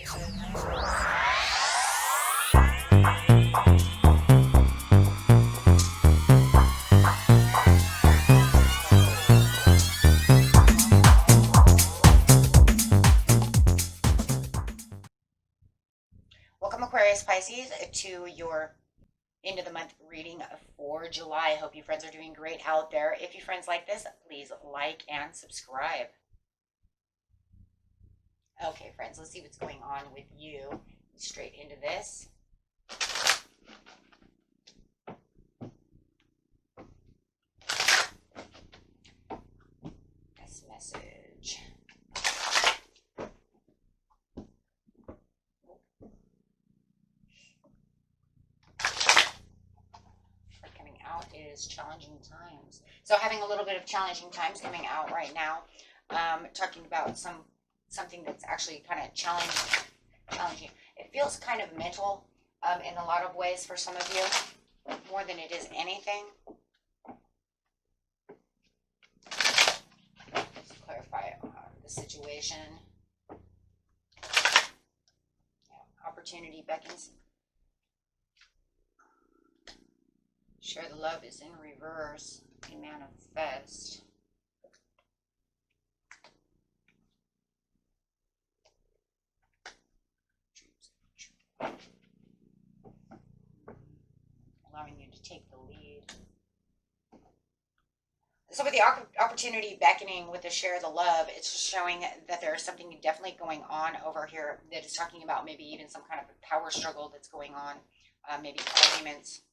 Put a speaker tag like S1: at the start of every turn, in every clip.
S1: Welcome, Aquarius Pisces, to your end of the month reading for July. I hope you friends are doing great out there. If you friends like this, please like and subscribe. Okay, friends, let's see what's going on with you. Straight into this. This message. Coming out is challenging times. So having a little bit of challenging times coming out right now. Talking about something that's actually kind of challenging. It feels kind of mental in a lot of ways for some of you, more than it is anything. Let's clarify the situation. Yeah, opportunity beckons. Share the love is in reverse. A manifest. Allowing you to take the lead. So with the opportunity beckoning with the share the love, it's showing that there's something definitely going on over here that is talking about maybe even some kind of power struggle that's going on, maybe arguments.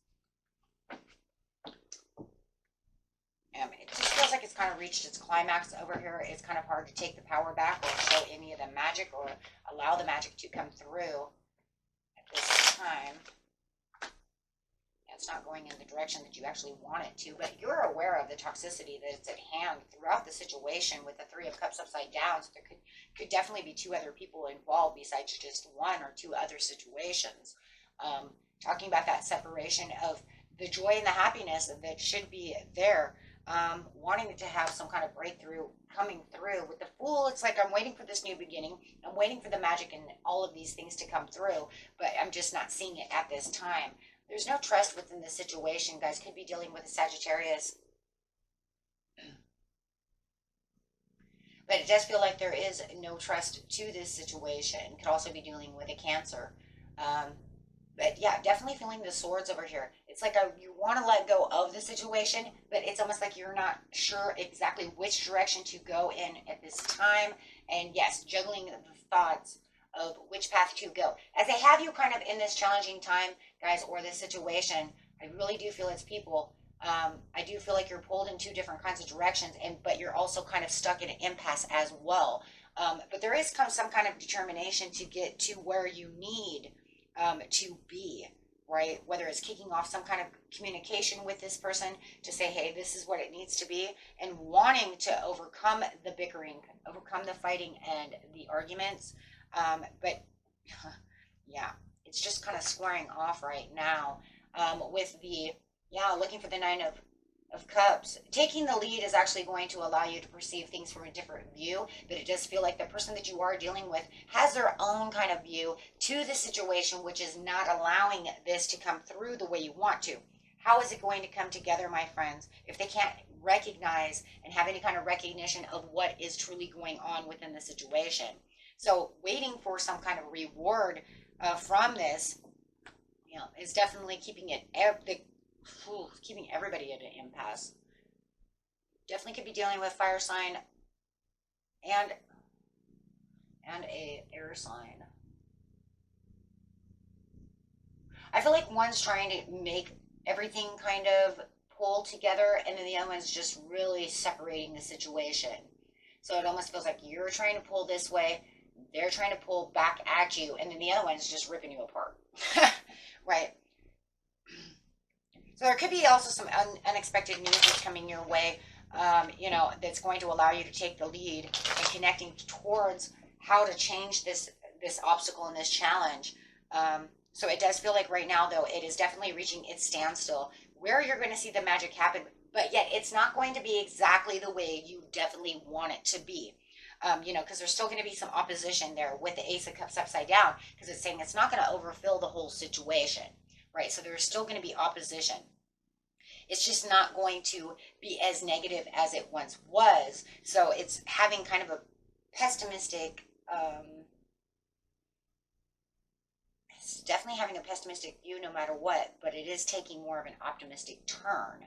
S1: It just feels like it's kind of reached its climax over here. It's kind of hard to take the power back or show any of the magic or allow the magic to come through at this time. It's not going in the direction that you actually want it to, but you're aware of the toxicity that's at hand throughout the situation with the Three of Cups upside down. So there could definitely be two other people involved besides just one or two other situations. Talking about that separation of the joy and the happiness that should be there. Wanting to have some kind of breakthrough coming through. With the Fool, it's like I'm waiting for this new beginning. I'm waiting for the magic and all of these things to come through, but I'm just not seeing it at this time. There's no trust within the situation, guys. Could be dealing with a Sagittarius. But it does feel like there is no trust to this situation. Could also be dealing with a Cancer. But yeah, definitely feeling the swords over here. It's like you want to let go of the situation, but it's almost like you're not sure exactly which direction to go in at this time. And yes, juggling the thoughts of which path to go. As they have you kind of in this challenging time, guys, or this situation, I really do feel it's people. I do feel like you're pulled in two different kinds of directions, but you're also kind of stuck in an impasse as well. But there is some kind of determination to get to where you need to be, right? Whether it's kicking off some kind of communication with this person to say, hey, this is what it needs to be, and wanting to overcome the bickering, overcome the fighting and the arguments. But yeah, it's just kind of squaring off right now with the, looking for the Nine of Cups. Taking the lead is actually going to allow you to perceive things from a different view, but it does feel like the person that you are dealing with has their own kind of view to the situation, which is not allowing this to come through the way you want to. How is it going to come together, my friends, if they can't recognize and have any kind of recognition of what is truly going on within the situation? So waiting for some kind of reward from this, is definitely keeping everybody at an impasse. Definitely could be dealing with fire sign and a air sign. I feel like one's trying to make everything kind of pull together, and then the other one's just really separating the situation. So it almost feels like you're trying to pull this way, they're trying to pull back at you, and then the other one's just ripping you apart. Right? So there could be also some unexpected news that's coming your way, that's going to allow you to take the lead and connecting towards how to change this obstacle and this challenge. So it does feel like right now, though, it is definitely reaching its standstill where you're going to see the magic happen, but yet it's not going to be exactly the way you definitely want it to be. You know, because there's still going to be some opposition there with the Ace of Cups upside down, because it's saying it's not going to overfill the whole situation, right? So there's still going to be opposition. It's just not going to be as negative as it once was. So it's having kind of a pessimistic, it's definitely having a pessimistic view no matter what, but it is taking more of an optimistic turn.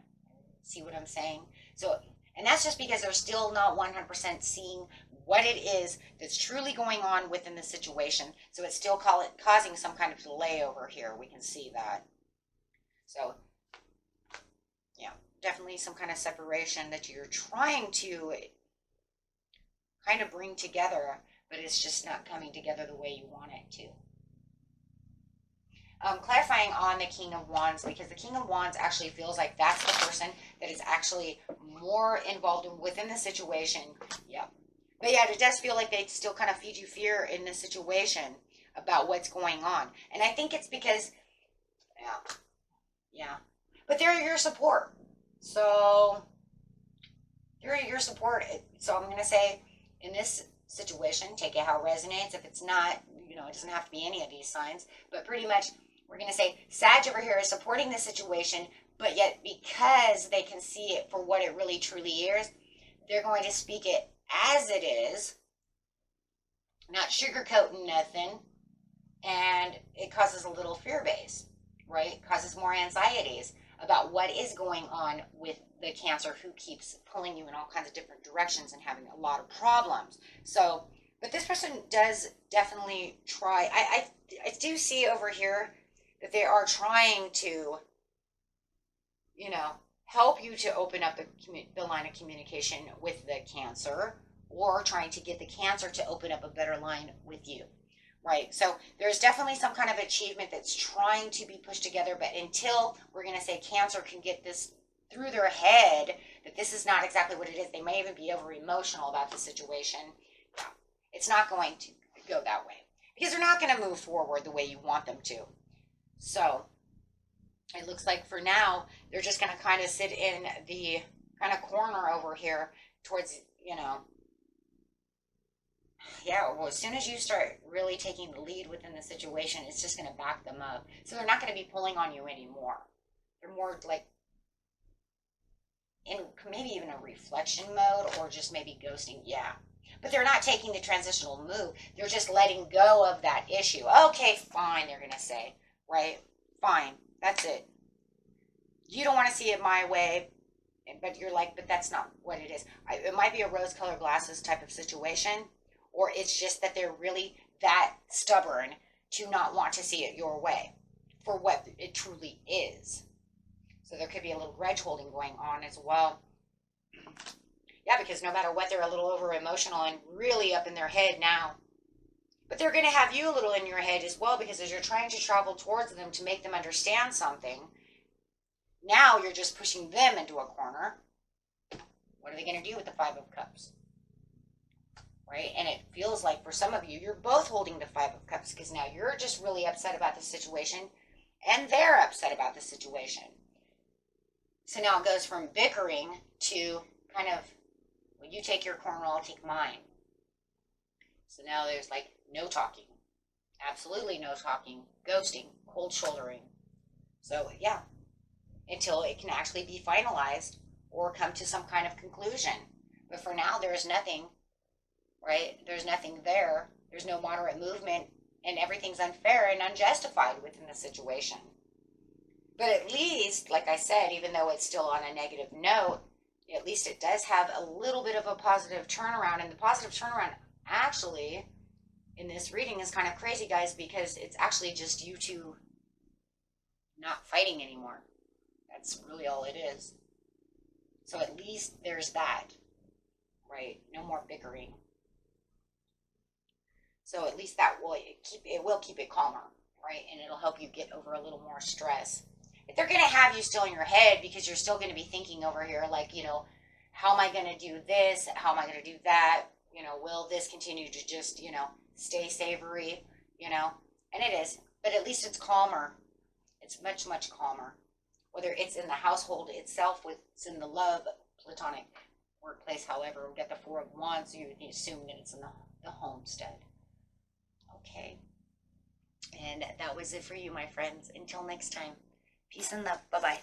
S1: See what I'm saying? So, and that's just because they're still not 100% seeing what it is that's truly going on within the situation. So it's still causing some kind of delay over here. We can see that. So, yeah, definitely some kind of separation that you're trying to kind of bring together, but it's just not coming together the way you want it to. Clarifying on the King of Wands, because the King of Wands actually feels like that's the person that is actually more involved within the situation. Yeah. But yeah, it does feel like they still kind of feed you fear in this situation about what's going on. And I think it's because, yeah. But they're your support. So, they're your support. So I'm going to say, in this situation, take it how it resonates. If it's not, you know, it doesn't have to be any of these signs. But pretty much, we're going to say Sag over here is supporting the situation, but yet because they can see it for what it really truly is, they're going to speak it as it is, not sugarcoating nothing, and it causes a little fear base, right? It causes more anxieties about what is going on with the Cancer who keeps pulling you in all kinds of different directions and having a lot of problems. So, but this person does definitely try. I do see over here that they are trying to, you know, help you to open up the line of communication with the Cancer, or trying to get the Cancer to open up a better line with you, right? So there's definitely some kind of achievement that's trying to be pushed together, but until, we're going to say, Cancer can get this through their head that this is not exactly what it is, they may even be over emotional about the situation. Yeah, it's not going to go that way, because they're not going to move forward the way you want them to. So it looks like for now, they're just going to kind of sit in the kind of corner over here towards, you know, yeah, well, as soon as you start really taking the lead within the situation, it's just going to back them up. So they're not going to be pulling on you anymore. They're more like in maybe even a reflection mode, or just maybe ghosting. Yeah. But they're not taking the transitional move. They're just letting go of that issue. Okay, fine, they're going to say, right? Fine. That's it. You don't want to see it my way, but you're like, but that's not what it is. It might be a rose-colored glasses type of situation, or it's just that they're really that stubborn to not want to see it your way for what it truly is. So there could be a little grudge holding going on as well. Yeah, because no matter what, they're a little over emotional and really up in their head now. But they're going to have you a little in your head as well, because as you're trying to travel towards them to make them understand something, now you're just pushing them into a corner. What are they going to do with the Five of Cups? Right? And it feels like for some of you, you're both holding the Five of Cups, because now you're just really upset about the situation and they're upset about the situation. So now it goes from bickering to kind of, well, you take your corner, I'll take mine. So now there's like no talking. Absolutely no talking. Ghosting. Cold shouldering. So yeah, until it can actually be finalized or come to some kind of conclusion. But for now, there's nothing, right? There's nothing there. There's no moderate movement, and everything's unfair and unjustified within the situation. But at least, like I said, even though it's still on a negative note, at least it does have a little bit of a positive turnaround. And the positive turnaround actually in this reading is kind of crazy, guys, because it's actually just you two not fighting anymore. That's really all it is. So at least there's that, right? No more bickering. So at least that will keep it calmer, right? And it'll help you get over a little more stress. If they're going to have you still in your head, because you're still going to be thinking over here, like, you know, how am I going to do this? How am I going to do that? You know, will this continue to just, you know, stay savory, you know? And it is, but at least it's calmer. It's much, much calmer. Whether it's in the household itself, it's in the love, platonic workplace. However, we get the Four of Wands, so you assume that it's in the homestead. Okay. And that was it for you, my friends. Until next time, peace and love. Bye-bye.